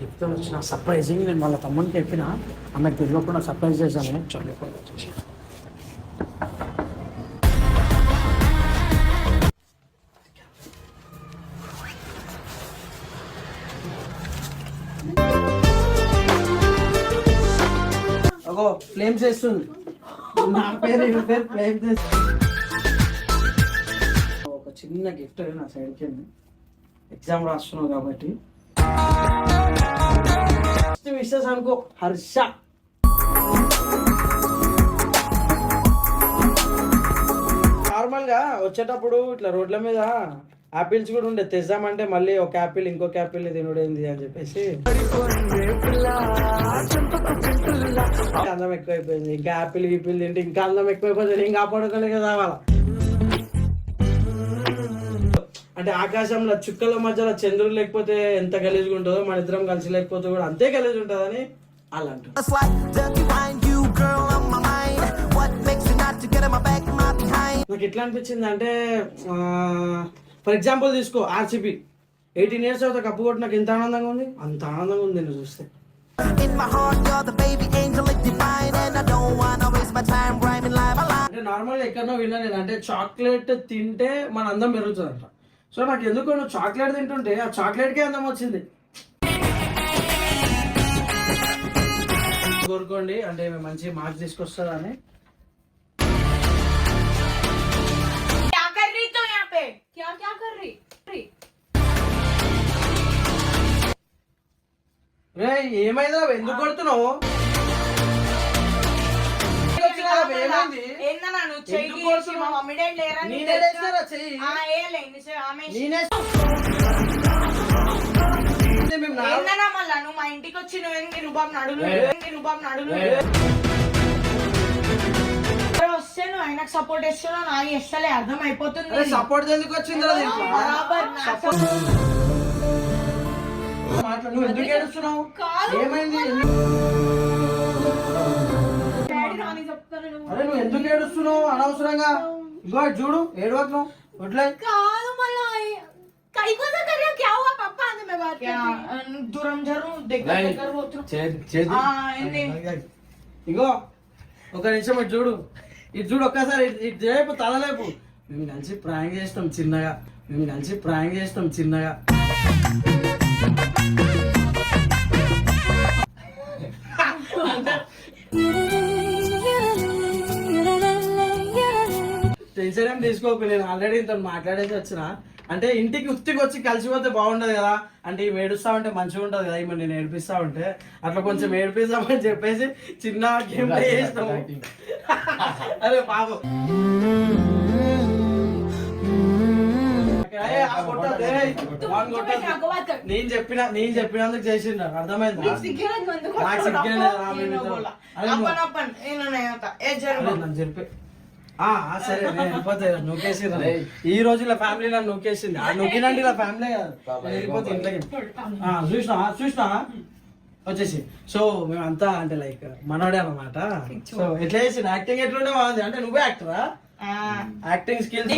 Gift వచ్చిన surprising నేను వాళ్ళ తమ్మునికి చెప్పిన ఆమెకు తెలియకుండా సర్ప్రైజ్ చేశాను. చదువుకొని వచ్చేసి ఫ్లేమ్స్ వేస్తుంది. నా పేరు ఫ్లేమ్స్ వేస్తుంది. ఒక చిన్న గిఫ్ట్ నా సైడ్కి ఎగ్జామ్ రాస్తున్నావు కాబట్టి విషెస్ అనుకో. హర్ష నార్మల్ గా వచ్చేటప్పుడు ఇట్లా రోడ్ల మీద ఆపిల్స్ కూడా ఉండే, తెద్దామంటే మళ్ళీ ఒక యాపిల్ ఇంకొక యాపిల్ తినుడేంది అని చెప్పేసి అందం ఎక్కువైపోయింది. ఇంకా యాపిల్ గీపిల్ తింటే ఇంకా అందం ఎక్కువైపోతుంది. ఇంకా పడుకోలేక రావాలా అంటే ఆకాశంలో చుక్కల మధ్యలో చంద్రుడు లేకపోతే ఎంత గలీజ్గా ఉంటుందో మన ఇద్దరం కలిసి లేకపోతే కూడా అంతే గలీజ్ ఉంటుందని అలా అంటారు. నాకు ఎట్లా అనిపించింది అంటే ఫర్ ఎగ్జాంపుల్ తీసుకో ఆర్సీబీ 18 years తర్వాత కప్పు కొట్టి నాకు ఎంత ఆనందంగా ఉంది, అంత ఆనందంగా ఉంది నేను చూస్తే. అంటే నార్మల్గా ఎక్కడనో విన్నా నేను, అంటే చాక్లెట్ తింటే మన అందం పెరుగుతుంది అంట. సో నాకు ఎందుకు నువ్వు చాక్లెట్ తింటుంటే ఆ చాక్లెట్కే అందం వచ్చింది. కోరుకోండి అంటే మంచి మార్క్స్ తీసుకొస్తుందని. ఏమైందా ఎందుకు కొడుతున్నావు? మా ఇంటికి వచ్చి నువ్వేంటి రూపాయి నడులు వస్తే నువ్వు ఆయనకు సపోర్ట్ ఇస్తున్నావు, నాకు ఇస్తలే. అర్థం అయిపోతుంది. సపోర్ట్ ఎందుకు వచ్చింది? నువ్వు ఎందుకు ఏడుస్తున్నావు? ఏమైంది? అరే నువ్వు ఎందుకు ఏడుస్తున్నావు అనవసరంగా? ఇగో చూడు ఏడవకు వడ్లే దూరం జరు దగ్గర ఇగో ఒక నిమిషం ఇటు చూడు, ఇటు చూడు ఒక్కసారి ఇటు చేయపు తలలేపు. మేము కలిసి ప్రాంక్ చేస్తాం చిన్నగా. టెన్షన్ ఏం తీసుకోకు, నేను ఆల్రెడీ ఇంత మాట్లాడేసి వచ్చిన. అంటే ఇంటికి ఉత్తికి వచ్చి కలిసిపోతే బాగుండదు కదా, అంటే ఇవి ఏడుస్తా ఉంటే మంచిగా ఉంటది కదా, ఇవి నేను ఏడిపిస్తా ఉంటే అట్లా కొంచెం ఏడిపిస్తామని చెప్పేసి చిన్న గేమ్ ప్లే చేస్తాము. అరే పాపం నేను చెప్పినందుకు చేసిండు, అర్థమైంది? చెప్పి సరే వెళ్ళిపోతే నూకేసి ఈ రోజుల ఫ్యామిలీ నన్ను నూకేసింది. ఆ నూకినండి ఇలా ఫ్యామిలీ వెళ్ళిపోతే ఇంట్లోకి చూసినా వచ్చేసి. సో మేమంతా అంటే లైక్ మనోడే అన్నమాట. సో ఎట్లా చేసింది యాక్టింగ్ ఎట్లుండే బాగుంది. అంటే నువ్వే యాక్టరా? Acting skills